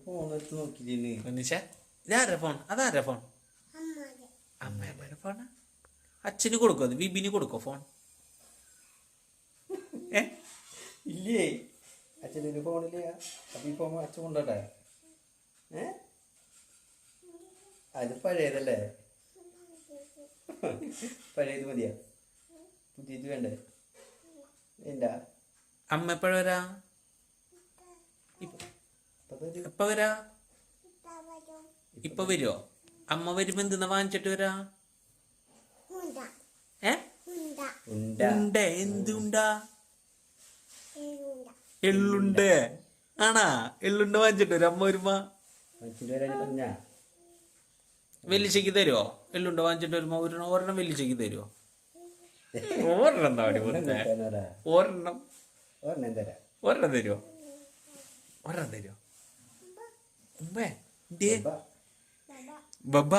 Phone എടുത്ത് നോക്കിയില്ലേ ഒന്നിച്ചാ ഇതാരുടെ phone? അതാരുടെ phone? അമ്മയുടെ ഫോൺ. അച്ഛന് കൊടുക്കോ? അത് ബിബിന് കൊടുക്കോ ഫോൺ? ഇല്ലേ അച്ഛൻ്റെ ഫോണില്ല. അപ്പം ഈ ഫോൺ അച്ഛൻ കൊണ്ടോട്ടെ? അത് പഴയതല്ലേ? പഴയത് മതിയാ, പുതിയത് വേണ്ടേ? എന്താ അമ്മ എപ്പോഴ വരാ? എപ്പ വരാ? ഇപ്പൊ വരുവോ? അമ്മ വരുമ്പോ എന്തെന്നാ വാങ്ങിച്ചിട്ട് വരാ? ഉണ്ട. എന്ത് ഉണ്ടാ? എള്ളുണ്ട് ആണാ? എള്ളുണ്ട വാങ്ങിച്ചിട്ട് വരും അമ്മ വരുമ്പോ. വെല്ലിച്ചയ്ക്ക് തരുവോ? എള്ളുണ്ട വാങ്ങിച്ചിട്ട് വരുമ്പോ ഒരെണ്ണം വെല്ലിച്ചയ്ക്ക് തരുവോ? ഒരെണ്ണം തരുവോ? ഒരെണ്ണം തരുവോ? ബബ്ബ